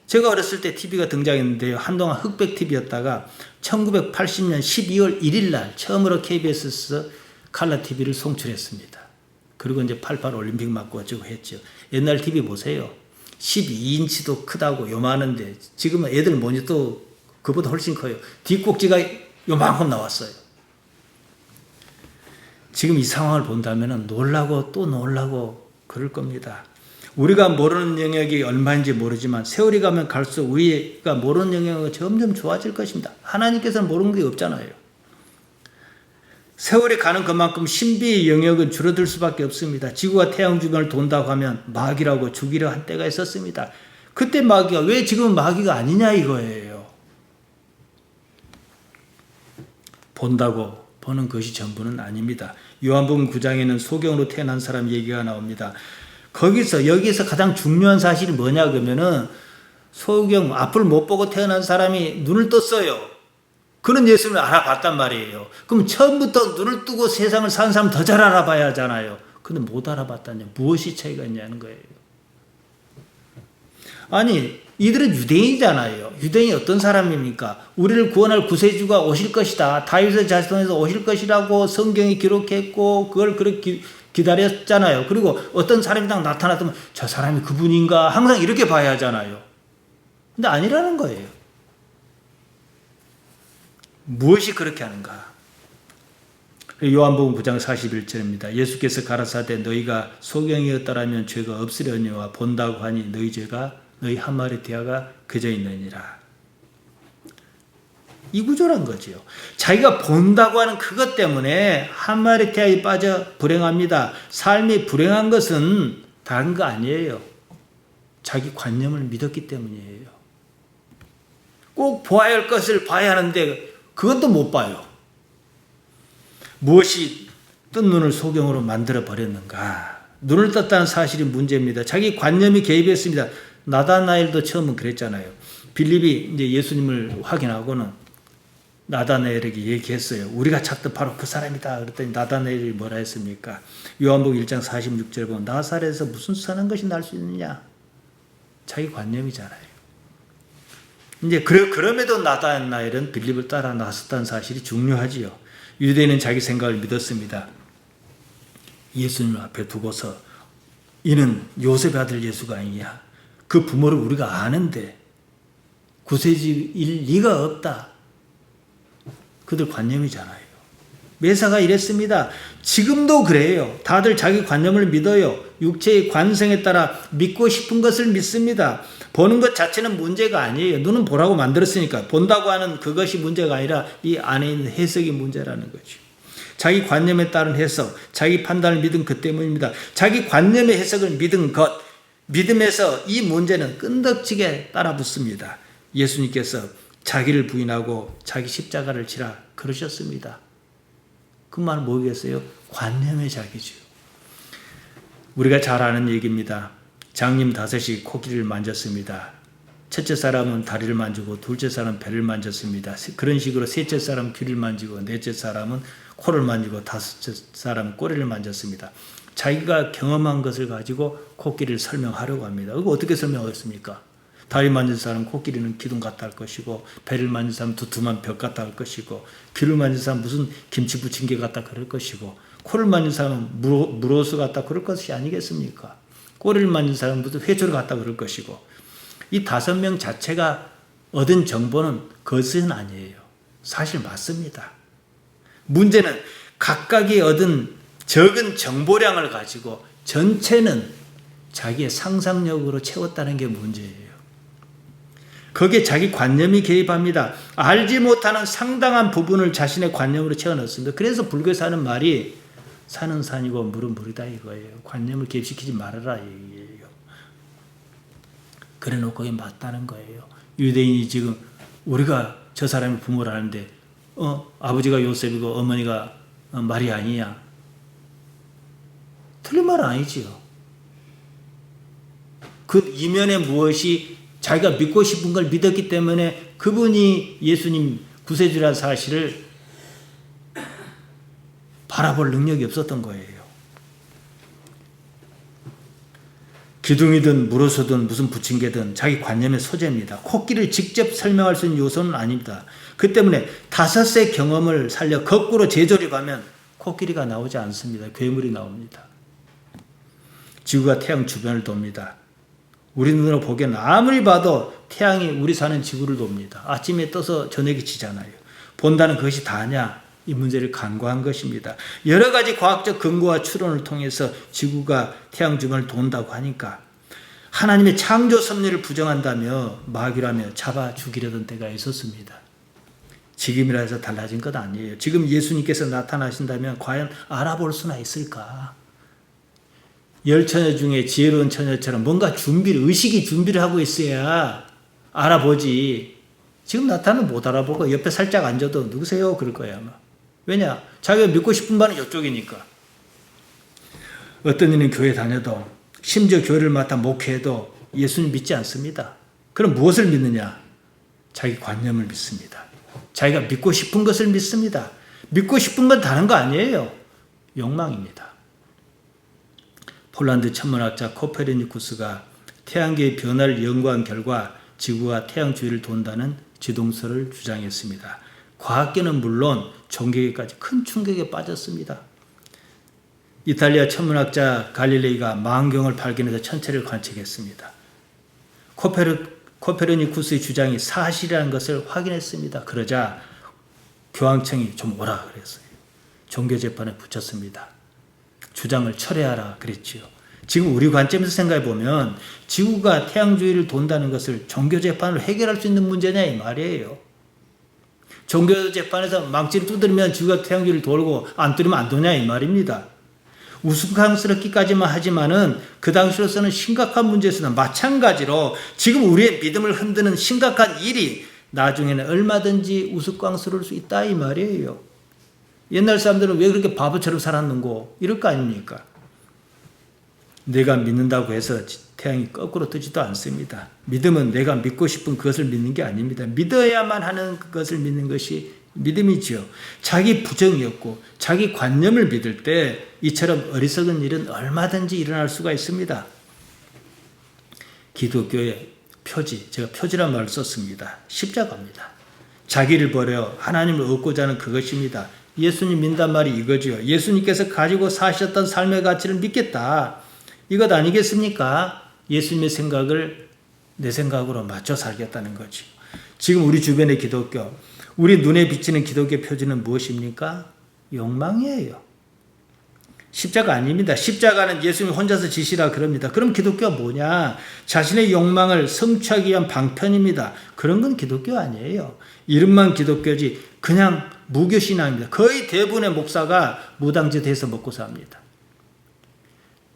제가 어렸을 때 TV가 등장했는데요. 한동안 흑백 TV였다가 1980년 12월 1일 날 처음으로 KBS에서 칼라 TV를 송출했습니다. 그리고 이제 88 올림픽 맞고 어쩌고 했죠. 옛날 TV 보세요. 12인치도 크다고 요만한데 지금은 애들 모니터 그보다 훨씬 커요. 뒷꼭지가 요만큼 나왔어요. 지금 이 상황을 본다면 놀라고 또 놀라고 그럴 겁니다. 우리가 모르는 영역이 얼마인지 모르지만 세월이 가면 갈수록 우리가 모르는 영역이 점점 좋아질 것입니다. 하나님께서는 모르는 게 없잖아요. 세월이 가는 것만큼 신비의 영역은 줄어들 수밖에 없습니다. 지구가 태양 주변을 돈다고 하면 마귀라고 죽이려 한 때가 있었습니다. 그때 마귀가 왜 지금은 마귀가 아니냐 이거예요. 본다고 보는 것이 전부는 아닙니다. 요한복음 9장에는 소경으로 태어난 사람 얘기가 나옵니다. 여기서 가장 중요한 사실이 뭐냐 그러면은 소경 앞을 못 보고 태어난 사람이 눈을 떴어요. 그는 예수님을 알아봤단 말이에요. 그럼 처음부터 눈을 뜨고 세상을 사는 사람 더 잘 알아봐야 하잖아요. 근데 못 알아봤다냐. 무엇이 차이가 있냐는 거예요. 아니 이들은 유대인이잖아요. 유대인이 어떤 사람입니까? 우리를 구원할 구세주가 오실 것이다. 다윗의 자손에서 오실 것이라고 성경이 기록했고 그걸 그렇게 기다렸잖아요. 그리고 어떤 사람이 딱 나타났으면 저 사람이 그분인가 항상 이렇게 봐야 하잖아요. 근데 아니라는 거예요. 무엇이 그렇게 하는가? 요한복음 9장 41절입니다. 예수께서 가라사대 너희가 소경이었다라면 죄가 없으려니와 본다고 하니 너희 죄가 너희 한 마리 태아가 그저 있느니라. 이 구조란 거지요. 자기가 본다고 하는 그것 때문에 한 마리 태아에 빠져 불행합니다. 삶이 불행한 것은 다른 거 아니에요. 자기 관념을 믿었기 때문이에요. 꼭 보아야 할 것을 봐야 하는데 그것도 못 봐요. 무엇이 뜬 눈을 소경으로 만들어 버렸는가? 눈을 떴다는 사실이 문제입니다. 자기 관념이 개입했습니다. 나다나엘도 처음은 그랬잖아요. 빌립이 이제 예수님을 확인하고는 나다나엘에게 얘기했어요. 우리가 찾던 바로 그 사람이다. 그랬더니 나다나엘이 뭐라 했습니까? 요한복음 1장 46절에 보면 나사렛에서 무슨 선한 것이 날 수 있느냐? 자기 관념이잖아요. 이제 그럼에도 나다나엘은 빌립을 따라 나섰다는 사실이 중요하지요. 유대인은 자기 생각을 믿었습니다. 예수님 앞에 두고서 이는 요셉의 아들 예수가 아니냐? 그 부모를 우리가 아는데 구세주일 리가 없다. 그들 관념이잖아요. 메사가 이랬습니다. 지금도 그래요. 다들 자기 관념을 믿어요. 육체의 관성에 따라 믿고 싶은 것을 믿습니다. 보는 것 자체는 문제가 아니에요. 눈은 보라고 만들었으니까 본다고 하는 그것이 문제가 아니라 이 안에 있는 해석이 문제라는 거죠. 자기 관념에 따른 해석, 자기 판단을 믿은 것 때문입니다. 자기 관념의 해석을 믿은 것, 믿음에서 이 문제는 끈덕지게 따라붙습니다. 예수님께서 자기를 부인하고 자기 십자가를 지라 그러셨습니다. 그 말은 뭐겠어요? 관념의 자기죠. 우리가 잘 아는 얘기입니다. 장님 5이 코끼리를 만졌습니다. 첫째 사람은 다리를 만지고 둘째 사람은 배를 만졌습니다. 그런 식으로 셋째 사람은 귀를 만지고 넷째 사람은 코를 만지고 다섯째 사람은 꼬리를 만졌습니다. 자기가 경험한 것을 가지고 코끼리를 설명하려고 합니다. 그거 어떻게 설명하겠습니까? 다리 만진 사람은 코끼리는 기둥 같다 할 것이고 배를 만진 사람은 두툼한 벽 같다 할 것이고 귀를 만진 사람은 무슨 김치 부침개 같다 그럴 것이고 코를 만진 사람은 물호수 같다 그럴 것이 아니겠습니까? 꼬리를 만진 사람은 무슨 회초리 같다 그럴 것이고 이 5명 자체가 얻은 정보는 거짓은 아니에요. 사실 맞습니다. 문제는 각각이 얻은 적은 정보량을 가지고 전체는 자기의 상상력으로 채웠다는 게 문제예요. 거기에 자기 관념이 개입합니다. 알지 못하는 상당한 부분을 자신의 관념으로 채워넣습니다. 그래서 불교에서 하는 말이 산은 산이고 물은 물이다 이거예요. 관념을 개입시키지 말아라 이거예요. 그래 놓고 그게 맞다는 거예요. 유대인이 지금 우리가 저 사람이 부모라는데 아버지가 요셉이고 어머니가 마리아 아니냐? 틀린 말은 아니지요. 그 이면에 무엇이 자기가 믿고 싶은 걸 믿었기 때문에 그분이 예수님 구세주라는 사실을 바라볼 능력이 없었던 거예요. 기둥이든 물어서든 무슨 부침개든 자기 관념의 소재입니다. 코끼리를 직접 설명할 수 있는 요소는 아닙니다. 그 때문에 5세 경험을 살려 거꾸로 재조립하면 코끼리가 나오지 않습니다. 괴물이 나옵니다. 지구가 태양 주변을 돕니다. 우리 눈으로 보기에는 아무리 봐도 태양이 우리 사는 지구를 돕니다. 아침에 떠서 저녁에 지잖아요. 본다는 것이 다냐? 이 문제를 간과한 것입니다. 여러 가지 과학적 근거와 추론을 통해서 지구가 태양 주변을 돈다고 하니까 하나님의 창조 섭리를 부정한다며 마귀라며 잡아 죽이려던 때가 있었습니다. 지금이라 해서 달라진 것 아니에요. 지금 예수님께서 나타나신다면 과연 알아볼 수나 있을까? 10처녀 중에 지혜로운 처녀처럼 뭔가 의식이 준비를 하고 있어야 알아보지. 지금 나타나면 못 알아보고 옆에 살짝 앉아도 누구세요? 그럴 거예요 아마. 왜냐? 자기가 믿고 싶은 바는 이쪽이니까. 어떤 이는 교회 다녀도 심지어 교회를 맡아 목회해도 예수님 믿지 않습니다. 그럼 무엇을 믿느냐? 자기 관념을 믿습니다. 자기가 믿고 싶은 것을 믿습니다. 믿고 싶은 건 다른 거 아니에요. 욕망입니다. 폴란드 천문학자 코페르니쿠스가 태양계의 변화를 연구한 결과 지구가 태양 주위를 돈다는 지동설을 주장했습니다. 과학계는 물론 종교계까지 큰 충격에 빠졌습니다. 이탈리아 천문학자 갈릴레이가 망원경을 발견해서 천체를 관측했습니다. 코페르니쿠스의 주장이 사실이라는 것을 확인했습니다. 그러자 교황청이 좀 오라 그랬어요. 종교재판에 붙였습니다. 주장을 철회하라 그랬지요. 지금 우리 관점에서 생각해 보면 지구가 태양 주위를 돈다는 것을 종교재판으로 해결할 수 있는 문제냐 이 말이에요. 종교재판에서 망치를 두드리면 지구가 태양 주위를 돌고 안 두드리면 안 도냐 이 말입니다. 우스꽝스럽기까지만 하지만은 그 당시로서는 심각한 문제에서는 마찬가지로 지금 우리의 믿음을 흔드는 심각한 일이 나중에는 얼마든지 우스꽝스러울 수 있다 이 말이에요. 옛날 사람들은 왜 그렇게 바보처럼 살았는고 이럴 거 아닙니까? 내가 믿는다고 해서 태양이 거꾸로 뜨지도 않습니다. 믿음은 내가 믿고 싶은 그것을 믿는 게 아닙니다. 믿어야만 하는 그것을 믿는 것이 믿음이지요. 자기 부정이 없고 자기 관념을 믿을 때 이처럼 어리석은 일은 얼마든지 일어날 수가 있습니다. 기독교의 표지, 제가 표지란 말을 썼습니다. 십자가입니다. 자기를 버려 하나님을 얻고자 하는 그것입니다. 예수님 믿는단 말이 이거지요. 예수님께서 가지고 사셨던 삶의 가치를 믿겠다. 이것 아니겠습니까? 예수님의 생각을 내 생각으로 맞춰 살겠다는 거죠. 지금 우리 주변의 기독교, 우리 눈에 비치는 기독교 표지는 무엇입니까? 욕망이에요. 십자가 아닙니다. 십자가는 예수님 혼자서 지시라 그럽니다. 그럼 기독교가 뭐냐? 자신의 욕망을 성취하기 위한 방편입니다. 그런 건 기독교 아니에요. 이름만 기독교지 그냥 무교신앙입니다. 거의 대부분의 목사가 무당짓 해서 먹고 삽니다.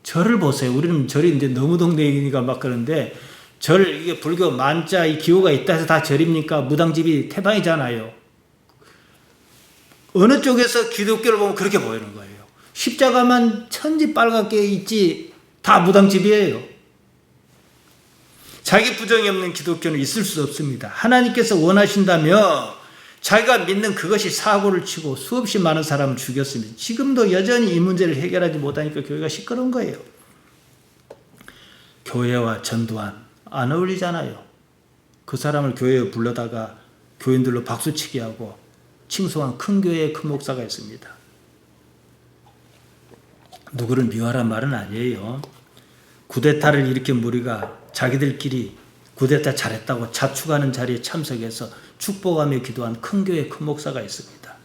절을 보세요. 우리는 절이 이제 너무 동네이니까 막 그러는데 이게 불교 만자 이 기호가 있다 해서 다 절입니까? 무당집이 태방이잖아요. 어느 쪽에서 기독교를 보면 그렇게 보이는 거예요. 십자가만 천지 빨갛게 있지 다 무당집이에요. 자기 부정이 없는 기독교는 있을 수 없습니다. 하나님께서 원하신다며 자기가 믿는 그것이 사고를 치고 수없이 많은 사람을 죽였습니다. 지금도 여전히 이 문제를 해결하지 못하니까 교회가 시끄러운 거예요. 교회와 전두환 안 어울리잖아요. 그 사람을 교회에 불러다가 교인들로 박수치게 하고 칭송한 큰 교회의 큰 목사가 있습니다. 누구를 미워하란 말은 아니에요. 쿠데타를 일으킨 무리가 자기들끼리 쿠데타 잘했다고 자축하는 자리에 참석해서 축복하며 기도한 큰 교회 큰 목사가 있습니다.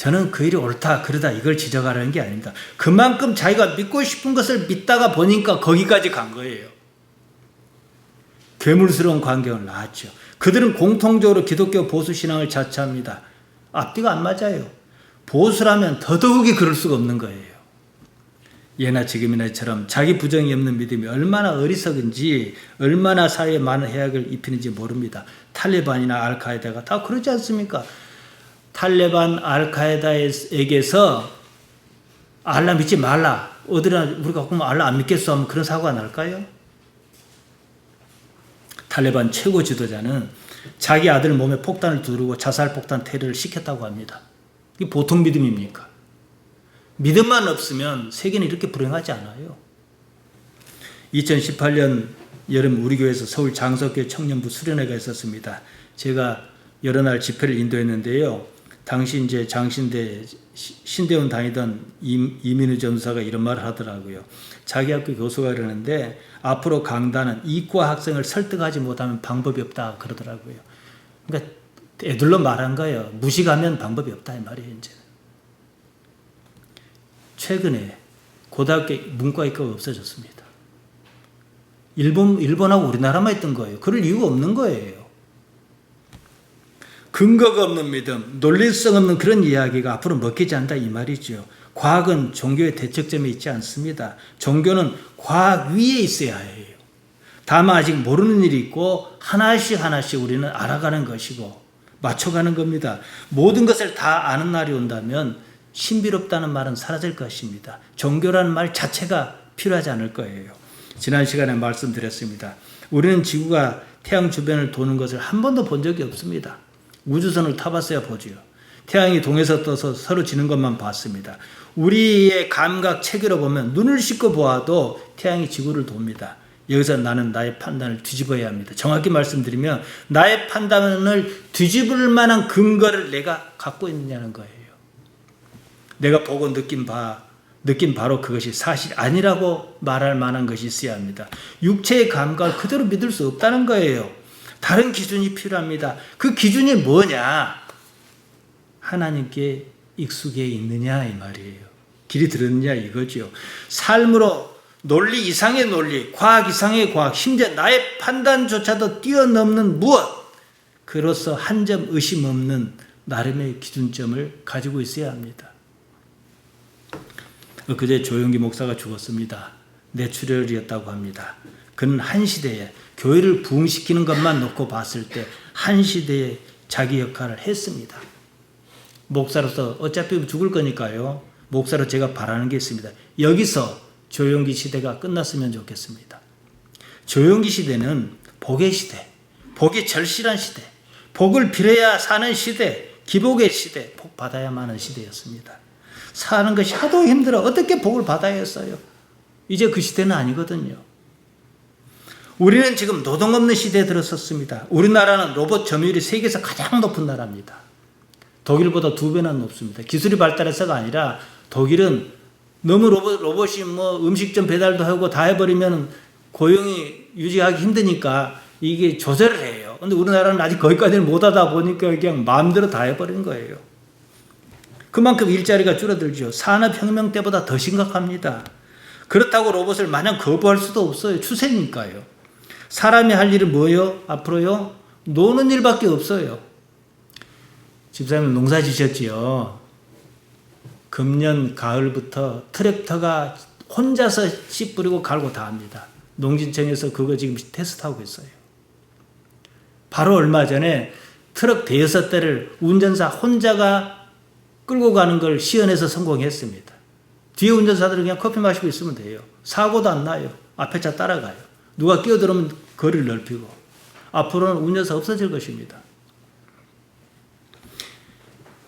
저는 그 일이 옳다 그러다 이걸 지적하라는 게 아닙니다. 그만큼 자기가 믿고 싶은 것을 믿다가 보니까 거기까지 간 거예요. 괴물스러운 광경을 낳았죠. 그들은 공통적으로 기독교 보수신앙을 자처합니다. 앞뒤가 안 맞아요. 보수라면 더더욱이 그럴 수가 없는 거예요. 예나 지금이나처럼 자기 부정이 없는 믿음이 얼마나 어리석은지, 얼마나 사회에 많은 해악을 입히는지 모릅니다. 탈레반이나 알카에다가 다 그러지 않습니까? 탈레반 알카에다에게서 알라 믿지 말라. 어디나 우리가 그러면 알라 안 믿겠어 하면 그런 사고가 날까요? 탈레반 최고 지도자는 자기 아들 몸에 폭탄을 두르고 자살폭탄 테러를 시켰다고 합니다. 이게 보통 믿음입니까? 믿음만 없으면 세계는 이렇게 불행하지 않아요. 2018년 여름 우리 교회에서 서울 장석교회 청년부 수련회가 있었습니다. 제가 여러 날 집회를 인도했는데요. 당시 이제 장신대 신대원 다니던 이민우 전사가 이런 말을 하더라고요. 자기 학교 교수가 그러는데 앞으로 강단은 이과 학생을 설득하지 못하면 방법이 없다 그러더라고요. 그러니까 애들로 말한 거예요. 무식하면 방법이 없다 이 말이에요. 이제 최근에 고등학교 문과이과가 없어졌습니다. 일본하고 우리나라만 있던 거예요. 그럴 이유가 없는 거예요. 근거가 없는 믿음, 논리성 없는 그런 이야기가 앞으로 먹히지 않는다 이 말이죠. 과학은 종교의 대척점에 있지 않습니다. 종교는 과학 위에 있어야 해요. 다만 아직 모르는 일이 있고 하나씩 우리는 알아가는 것이고 맞춰가는 겁니다. 모든 것을 다 아는 날이 온다면 신비롭다는 말은 사라질 것입니다. 종교라는 말 자체가 필요하지 않을 거예요. 지난 시간에 말씀드렸습니다. 우리는 지구가 태양 주변을 도는 것을 한 번도 본 적이 없습니다. 우주선을 타봤어야 보지요. 태양이 동에서 떠서 서로 지는 것만 봤습니다. 우리의 감각 체계로 보면 눈을 씻고 보아도 태양이 지구를 돕니다. 여기서 나는 나의 판단을 뒤집어야 합니다. 정확히 말씀드리면 나의 판단을 뒤집을 만한 근거를 내가 갖고 있느냐는 거예요. 내가 보고 느낀 바로 그것이 사실 아니라고 말할 만한 것이 있어야 합니다. 육체의 감각을 그대로 믿을 수 없다는 거예요. 다른 기준이 필요합니다. 그 기준이 뭐냐? 하나님께 익숙해 있느냐 이 말이에요. 길이 들었느냐 이거죠. 삶으로 논리 이상의 논리, 과학 이상의 과학, 심지어 나의 판단조차도 뛰어넘는 무엇, 그로서 한 점 의심 없는 나름의 기준점을 가지고 있어야 합니다. 그제 조용기 목사가 죽었습니다. 뇌출혈이었다고 합니다. 그는 한 시대에 교회를 부흥시키는 것만 놓고 봤을 때 한 시대에 자기 역할을 했습니다. 목사로서 어차피 죽을 거니까요. 목사로 제가 바라는 게 있습니다. 여기서 조용기 시대가 끝났으면 좋겠습니다. 조용기 시대는 복의 시대, 복이 절실한 시대, 복을 빌어야 사는 시대, 기복의 시대, 복 받아야만 하는 시대였습니다. 사는 것이 하도 힘들어 어떻게 복을 받아야 했어요? 이제 그 시대는 아니거든요. 우리는 지금 노동 없는 시대에 들어섰습니다. 우리나라는 로봇 점유율이 세계에서 가장 높은 나라입니다. 독일보다 2배나 높습니다. 기술이 발달해서가 아니라 독일은 너무 로봇이 음식점 배달도 하고 다 해버리면 고용이 유지하기 힘드니까 이게 조절을 해요. 근데 우리나라는 아직 거기까지는 못 하다 보니까 그냥 마음대로 다 해버린 거예요. 그만큼 일자리가 줄어들죠. 산업혁명 때보다 더 심각합니다. 그렇다고 로봇을 마냥 거부할 수도 없어요. 추세니까요. 사람이 할 일은 뭐예요? 앞으로요? 노는 일밖에 없어요. 집사님 농사 지셨지요? 금년 가을부터 트랙터가 혼자서 씨 뿌리고 갈고 다 합니다. 농진청에서 그거 지금 테스트하고 있어요. 바로 얼마 전에 트럭 대여섯 대를 운전사 혼자가 끌고 가는 걸 시연해서 성공했습니다. 뒤에 운전사들은 그냥 커피 마시고 있으면 돼요. 사고도 안 나요. 앞에 차 따라가요. 누가 끼어들으면 거리를 넓히고. 앞으로는 운전사 없어질 것입니다.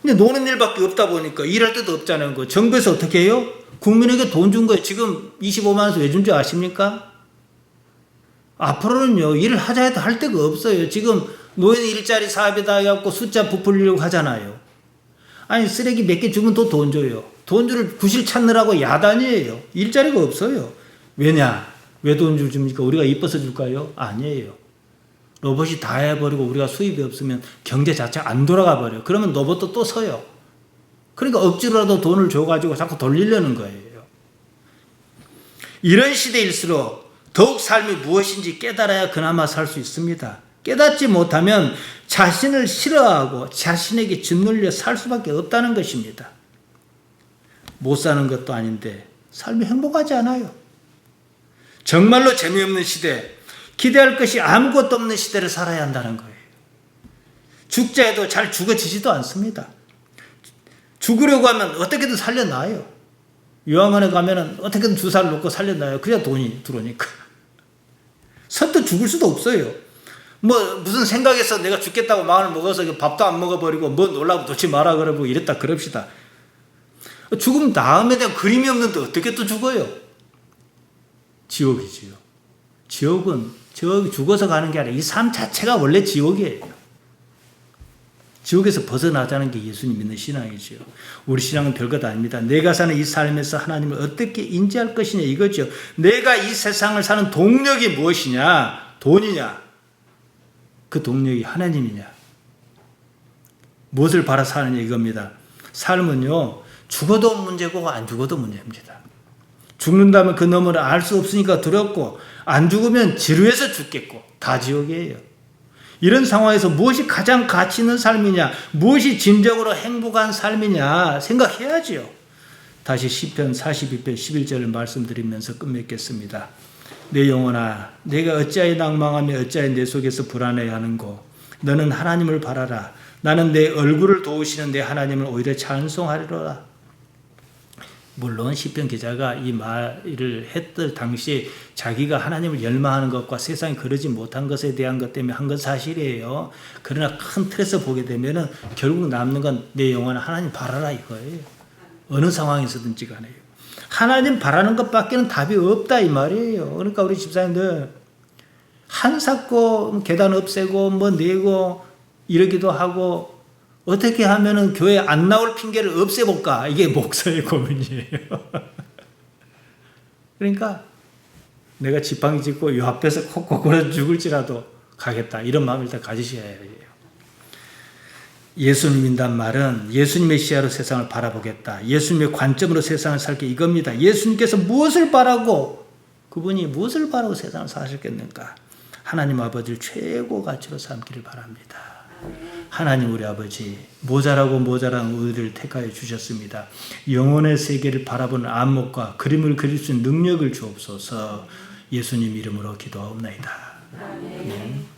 근데 노는 일밖에 없다 보니까 일할 데도 없잖아요. 그 정부에서 어떻게 해요? 국민에게 돈 준 거예요. 지금 25만 원에서 왜 준 줄 아십니까? 앞으로는요, 일을 하자 해도 할 데가 없어요. 지금 노인 일자리 사업에다 해갖고 숫자 부풀리려고 하잖아요. 아니, 쓰레기 몇 개 주면 또 돈 줘요. 돈 줄 구실 찾느라고 야단이에요. 일자리가 없어요. 왜냐? 왜 돈 줍니까? 우리가 이뻐서 줄까요? 아니에요. 로봇이 다 해버리고 우리가 수입이 없으면 경제 자체가 안 돌아가 버려요. 그러면 로봇도 또 서요. 그러니까 억지로라도 돈을 줘가지고 자꾸 돌리려는 거예요. 이런 시대일수록 더욱 삶이 무엇인지 깨달아야 그나마 살 수 있습니다. 깨닫지 못하면 자신을 싫어하고 자신에게 짓눌려 살 수밖에 없다는 것입니다. 못 사는 것도 아닌데 삶이 행복하지 않아요. 정말로 재미없는 시대, 기대할 것이 아무것도 없는 시대를 살아야 한다는 거예요. 죽자 해도 잘 죽어지지도 않습니다. 죽으려고 하면 어떻게든 살려놔요. 요양원에 가면 어떻게든 주사를 놓고 살려놔요. 그래야 돈이 들어오니까. 선뜻 죽을 수도 없어요. 무슨 생각해서 내가 죽겠다고 마음을 먹어서 밥도 안 먹어버리고 놀라고 놓지 마라 그러고 이랬다 그럽시다. 죽음 다음에 대한 그림이 없는데 어떻게 또 죽어요? 지옥이지요. 지옥은 저기 죽어서 가는 게 아니라 이 삶 자체가 원래 지옥이에요. 지옥에서 벗어나자는 게 예수님 믿는 신앙이지요. 우리 신앙은 별것 아닙니다. 내가 사는 이 삶에서 하나님을 어떻게 인지할 것이냐 이거죠. 내가 이 세상을 사는 동력이 무엇이냐? 돈이냐? 그 동력이 하나님이냐? 무엇을 바라 사느냐 이겁니다. 삶은요. 죽어도 문제고 안 죽어도 문제입니다. 죽는다면 그 너머를 알 수 없으니까 두렵고 안 죽으면 지루해서 죽겠고 다 지옥이에요. 이런 상황에서 무엇이 가장 가치 있는 삶이냐, 무엇이 진정으로 행복한 삶이냐 생각해야지요. 다시 시편 42편 11절을 말씀드리면서 끝맺겠습니다. 내 영혼아, 내가 어찌하여 낭망하며 어찌하여 내 속에서 불안해하는고. 너는 하나님을 바라라. 나는 내 얼굴을 도우시는 내 하나님을 오히려 찬송하리로라. 물론 시편 기자가 이 말을 했던 당시에 자기가 하나님을 열망하는 것과 세상이 그러지 못한 것에 대한 것 때문에 한 건 사실이에요. 그러나 큰 틀에서 보게 되면은 결국 남는 건 내 영혼은 하나님 바라라 이거예요. 어느 상황에서든지 간에요. 하나님 바라는 것밖에는 답이 없다 이 말이에요. 그러니까 우리 집사님들 한 삭고 계단 없애고 내고 이러기도 하고 어떻게 하면은 교회 안 나올 핑계를 없애볼까? 이게 목사의 고민이에요. 그러니까 내가 지팡이 짚고 요 앞에서 콕콕 걸어 죽을지라도 가겠다. 이런 마음을 일단 가지셔야 해요. 예수님 믿는다는 말은 예수님의 시야로 세상을 바라보겠다. 예수님의 관점으로 세상을 살게 이겁니다. 예수님께서 무엇을 바라고 그분이 무엇을 바라고 세상을 사셨겠는가? 하나님 아버지를 최고 가치로 삼기를 바랍니다. 하나님 우리 아버지 모자라고 모자란 우리를 택하여 주셨습니다. 영혼의 세계를 바라보는 안목과 그림을 그릴 수 있는 능력을 주옵소서. 예수님 이름으로 기도하옵나이다. 아멘.